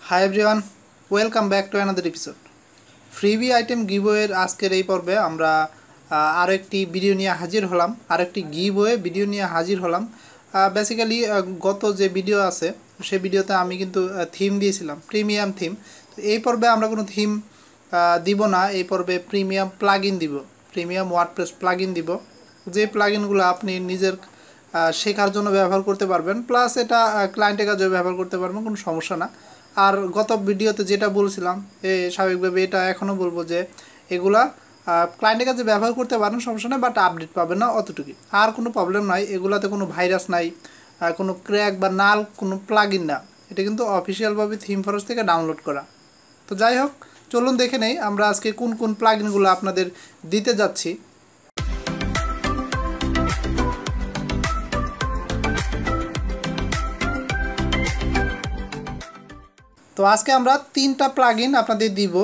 High everyone, welcome back to another episode. Freebie item গিভওয়ের আজকের এই পর্বে আমরা আরও একটি ভিডিও নিয়ে হাজির হলাম, আরেকটি গিভওয়ে ভিডিও নিয়ে হাজির হলাম। বেসিক্যালি গত যে ভিডিও আছে সেই ভিডিওতে আমি কিন্তু থিম দিয়েছিলাম, প্রিমিয়াম থিম। তো এই পর্বে আমরা কোনো থিম দিব না, এই পর্বে প্রিমিয়াম প্লাগইন দিব, প্রিমিয়াম ওয়ার্ডপ্রেস প্লাগইন দিব। যে প্লাগইনগুলো আপনি নিজের শেখার জন্য ব্যবহার করতে পারবেন, প্লাস এটা ক্লায়েন্টের কাজেও ব্যবহার করতে পারবেন, কোনো সমস্যা না। আর গত ভিডিওতে যেটা বলছিলাম স্বাভাবিকভাবে এটা এখনও বলবো যে এগুলা ক্লায়েন্টের কাছে ব্যবহার করতে পারেন, সমস্যা নেই, বাট আপডেট পাবেন না অতটুকুই। আর কোনো প্রবলেম নাই, এগুলাতে কোনো ভাইরাস নাই, কোনো ক্র্যাক বা নাল কোনো প্লাগইন না। এটা কিন্তু অফিসিয়ালভাবে থিমফরেস্ট থেকে ডাউনলোড করা। তো যাই হোক, চলুন দেখে নেই আমরা আজকে কোন কোন প্লাগইনগুলো আপনাদের দিতে যাচ্ছি। তো আজকে আমরা তিনটা প্লাগইন আপনাদের দিব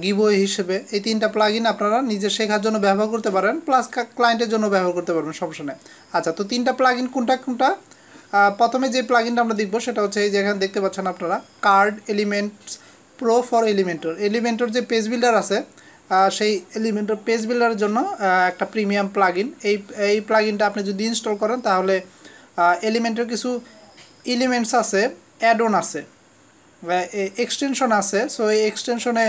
গিভওয়ে হিসেবে। এই তিনটা প্লাগইন আপনারা নিজের শেখার জন্য ব্যবহার করতে পারেন, প্লাস ক্লায়েন্টের জন্য ব্যবহার করতে পারবেন, সমস্যা নেই। আচ্ছা, তো তিনটা প্লাগইন কোনটা কোনটা? প্রথমে যে প্লাগইনটা আমরা দেখব সেটা হচ্ছে এই যে এখানে দেখতে পাচ্ছেন আপনারা, card elements pro for Elementor যে পেজ বিল্ডার আছে, সেই এলিমেন্টর পেজ বিল্ডারের জন্য একটা প্রিমিয়াম প্লাগইন। এই প্লাগইনটা আপনি যদি ইনস্টল করেন তাহলে এলিমেন্টের কিছু এলিমেন্টস আছে, অ্যাড অন আছে, এক্সটেনশন আছে। সো এই এক্সটেনশনে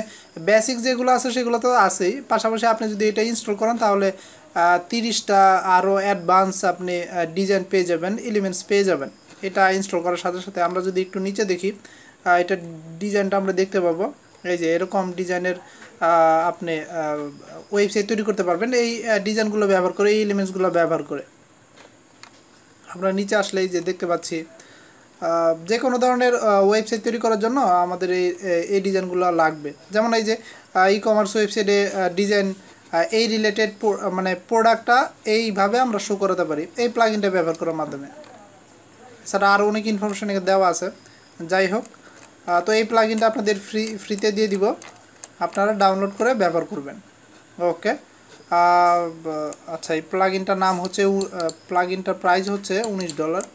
বেসিক যেগুলো আছে সেগুলো তো আছেই, পাশাপাশি আপনি যদি এটা ইনস্টল করেন তাহলে 30টা আরও অ্যাডভান্স আপনি ডিজাইন পেয়ে যাবেন, এলিমেন্টস পেয়ে যাবেন এটা ইনস্টল করার সাথে সাথে। আমরা যদি একটু নিচে দেখি, এটা ডিজাইনটা আমরা দেখতে পাবো। এই যে এরকম ডিজাইনের আপনি ওয়েবসাইট তৈরি করতে পারবেন এই ডিজাইনগুলো ব্যবহার করে, এই এলিমেন্টসগুলো ব্যবহার করে। আমরা নিচে আসলে এই যে দেখতে পাচ্ছি যে কোনো ধরনের ওয়েবসাইট তৈরি করার জন্য আমাদের এই ডিজাইনগুলো লাগবে। যেমন এই যে ই কমার্স ওয়েবসাইটে ডিজাইন এই রিলেটেড মানে প্রোডাক্টটা এইভাবে আমরা শো করাতে পারি এই প্লাগইনটা ব্যবহার করার মাধ্যমে। এছাড়া আরও অনেক ইনফরমেশন এখানে দেওয়া আছে। যাই হোক, তো এই প্লাগইনটা আপনাদের ফ্রিতে দিয়ে দিব, আপনারা ডাউনলোড করে ব্যবহার করবেন। ওকে, আচ্ছা, এই প্লাগইনটার নাম হচ্ছে, প্লাগইনটার প্রাইস হচ্ছে $19।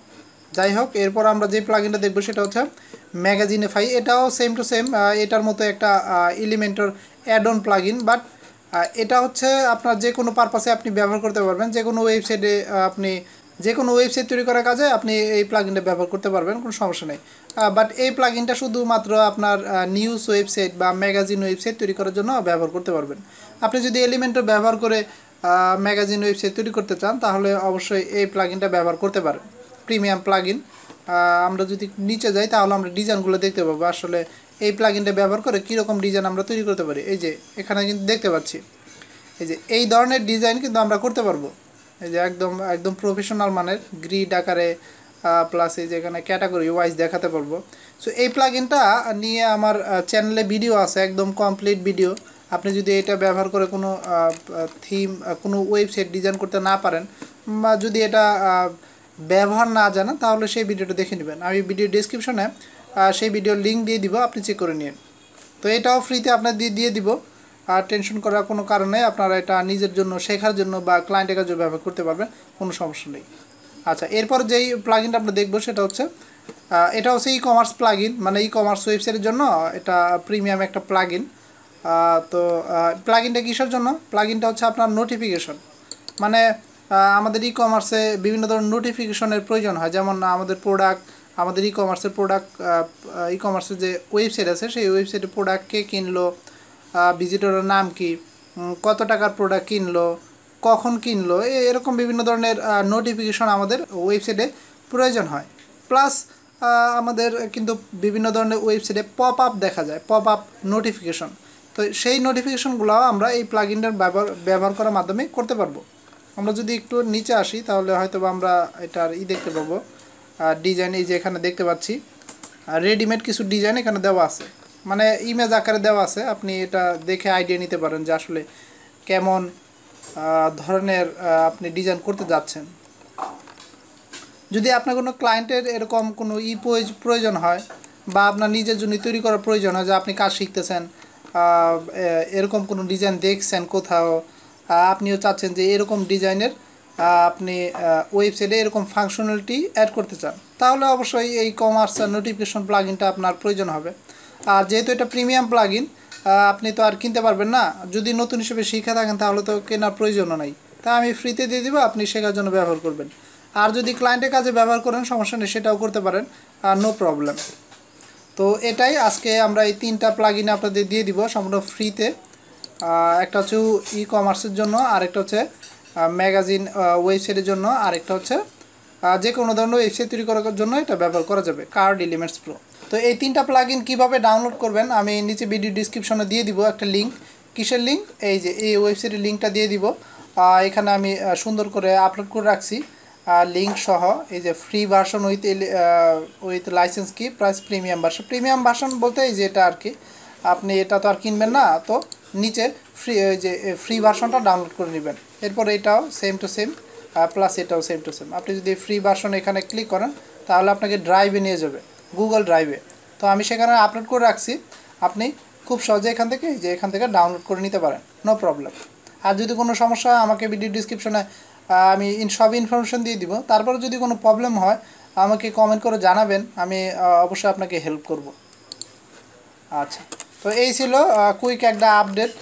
যাই হোক, এরপর আমরা যে প্লাগইনটা দেখব সেটা হচ্ছে ম্যাগাজিনিফাই। এটাও সেম টু সেম, এটার মতো একটা Elementor add on plugin, but এটা হচ্ছে আপনার যে কোনো পারপাসে আপনি ব্যবহার করতে পারবেন। যে কোনো ওয়েবসাইটে আপনি যে কোনো ওয়েবসাইট তৈরি করার কাজে আপনি এই প্লাগইনটা ব্যবহার করতে পারবেন, কোনো সমস্যা নেই। বাট এই প্লাগইনটা শুধুমাত্র আপনার নিউজ ওয়েবসাইট বা ম্যাগাজিন ওয়েবসাইট তৈরি করার জন্য ব্যবহার করতে পারবেন। আপনি যদি এলিমেন্টর ব্যবহার করে ম্যাগাজিন ওয়েবসাইট তৈরি করতে চান তাহলে অবশ্যই এই প্লাগইনটা ব্যবহার করতে পারেন, প্রিমিয়াম প্লাগইন। আমরা যদি নিচে যাই তাহলে আমরা ডিজাইনগুলো দেখতে পাবো আসলে এই প্লাগইনটা ব্যবহার করে কীরকম ডিজাইন আমরা তৈরি করতে পারি। এই যে এখানে কিন্তু দেখতে পাচ্ছি এই যে এই ধরনের ডিজাইন কিন্তু আমরা করতে পারবো। এই যে একদম প্রফেশনাল মানের গ্রিড আকারে, প্লাস এই যে এখানে ক্যাটাগরি ওয়াইজ দেখাতে পারবো। সো এই প্লাগইনটা নিয়ে আমার চ্যানেলে ভিডিও আছে, একদম কমপ্লিট ভিডিও। আপনি যদি এটা ব্যবহার করে কোনো থিম, কোনো ওয়েবসাইট ডিজাইন করতে না পারেন, বা যদি এটা ব্যবহার না জানেন তাহলে সেই ভিডিওটা দেখে নেবেন। আমি ভিডিও ডেসক্রিপশনে সেই ভিডিওর লিঙ্ক দিয়ে দিব, আপনি চেক করে নিন। তো এটাও ফ্রিতে আপনার দিয়ে দিব, আর টেনশন করার কোনো কারণে, আপনারা এটা নিজের জন্য শেখার জন্য বা ক্লায়েন্টের কাছে ব্যবহার করতে পারবেন, কোনো সমস্যা নেই। আচ্ছা, এরপর যেই প্লাগইনটা আমরা দেখব সেটা হচ্ছে, এটা হচ্ছে ই কমার্স প্লাগইন, মানে ই কমার্স ওয়েবসাইটের জন্য এটা প্রিমিয়াম একটা প্লাগইন। তো প্লাগইনটা কিসের জন্য? প্লাগইনটা হচ্ছে আপনার নোটিফিকেশন, মানে আমাদের ই কমার্সে বিভিন্ন ধরনের নোটিফিকেশনের প্রয়োজন হয়। যেমন আমাদের প্রোডাক্ট, আমাদের ই কমার্সের প্রোডাক্ট, ই কমার্সের যে ওয়েবসাইট আছে সেই ওয়েবসাইটে প্রোডাক্ট কে কিনলো, ভিজিটরের নাম কি, কত টাকার প্রোডাক্ট কিনলো, কখন কিনলো, এরকম বিভিন্ন ধরনের নোটিফিকেশন আমাদের ওয়েবসাইটে প্রয়োজন হয়। প্লাস আমাদের কিন্তু বিভিন্ন ধরনের ওয়েবসাইটে পপ আপ দেখা যায়, পপ আপ নোটিফিকেশন। তো সেই নোটিফিকেশনগুলো আমরা এই প্লাগইনটার ব্যবহার করার মাধ্যমে করতে পারবো। আমরা যদি একটু নিচে আসি তাহলে হয়তো আমরা এটার দেখতে পাবো ডিজাইন। এই যে এখানে দেখতে পাচ্ছি রেডিমেড কিছু ডিজাইন এখানে দেওয়া আছে, মানে ইমেজ আকারে দেওয়া আছে। আপনি এটা দেখে আইডিয়া নিতে পারেন যে আসলে কেমন ধরনের আপনি ডিজাইন করতে যাচ্ছেন। যদি আপনার কোনো ক্লায়েন্টের এরকম কোনো প্রয়োজন হয়, বা আপনার নিজের জন্য তৈরি করার প্রয়োজন হয়, যে আপনি কাজ শিখতেছেন, এরকম কোনো ডিজাইন দেখছেন কোথাও, আপনিও চাচ্ছেন যে এরকম ডিজাইনের আপনি ওয়েবসাইটে এরকম ফাংশনালিটি অ্যাড করতে চান, তাহলে অবশ্যই এই কমার্স নোটিফিকেশন প্লাগইনটা আপনার প্রয়োজন হবে। আর যেহেতু এটা প্রিমিয়াম প্লাগইন আপনি তো আর কিনতে পারবেন না, যদি নতুন হিসেবে শিখে থাকেন তাহলে তো কেনার প্রয়োজনও নাই। তা আমি ফ্রিতে দিয়ে দিব, আপনি শেখার জন্য ব্যবহার করবেন। আর যদি ক্লায়েন্টের কাজে ব্যবহার করেন সমস্যা নেই, সেটাও করতে পারেন, নো প্রবলেম। তো এটাই আজকে আমরা এই 3টা প্লাগইন আপনাদের দিয়ে দিব সম্পূর্ণ ফ্রিতে। একটা হচ্ছে ই কমার্সের জন্য, আরেকটা হচ্ছে ম্যাগাজিন ওয়েবসাইটের জন্য, আরেকটা হচ্ছে যে কোনো ধরনের ওয়েবসাইট তৈরি করার জন্য এটা ব্যবহার করা যাবে, কার্ড এলিমেন্টস প্রো। তো এই 3টা প্লাগইন কীভাবে ডাউনলোড করবেন আমি নিচে ভিডিও ডিসক্রিপশনে দিয়ে দিব একটা লিঙ্ক। কিসের লিঙ্ক? এই যে এই ওয়েবসাইটের লিঙ্কটা দিয়ে দিব। এখানে আমি সুন্দর করে আপলোড করে রাখছি লিঙ্ক সহ। এই যে ফ্রি ভার্সন উইথ লাইসেন্স কি price premium version. Premium version বলতে এই যে এটা আর কি, আপনি এটা তো আর কিনবেন না, তো নিচে ফ্রি ওই যে ফ্রি ভার্সনটা ডাউনলোড করে নেবেন। এরপর এটাও সেম টু সেম, প্লাস এটাও সেম টু সেম। আপনি যদি ফ্রি ভার্সন এখানে ক্লিক করেন তাহলে আপনাকে ড্রাইভে নিয়ে যাবে, গুগল ড্রাইভে। তো আমি সেখানে আপলোড করে রাখছি, আপনি খুব সহজে এখান থেকে ডাউনলোড করে নিতে পারেন, নো প্রবলেম। আর যদি কোনো সমস্যা হয় আমাকে ভিডিও ডিসক্রিপশনে আমি সব ইনফরমেশন দিয়ে দিব। তারপর যদি কোনো প্রবলেম হয় আমাকে কমেন্ট করে জানাবেন, আমি অবশ্যই আপনাকে হেল্প করব। আচ্ছা, তো এই ছিল কুইক একটা আপডেট,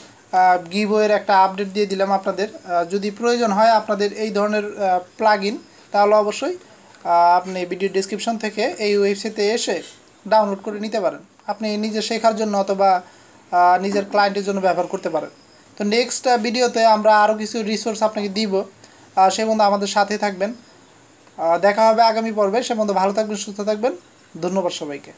গিভওয়ের একটা আপডেট দিয়ে দিলাম আপনাদের। যদি প্রয়োজন হয় আপনাদের এই ধরনের প্লাগইন তাহলে অবশ্যই আপনি ভিডিও ডেসক্রিপশন থেকে এই ওয়েবসাইটে এসে ডাউনলোড করে নিতে পারেন। আপনি নিজে শেখার জন্য অথবা নিজের ক্লায়েন্টের জন্য ব্যবহার করতে পারেন। তো নেক্সট ভিডিওতে আমরা আরও কিছু রিসোর্স আপনাকে দিব, সে বন্ধু আমাদের সাথে থাকবেন। দেখা হবে আগামী পর্বে। সে বন্ধু ভালো থাকবেন, সুস্থ থাকবেন। ধন্যবাদ সবাইকে।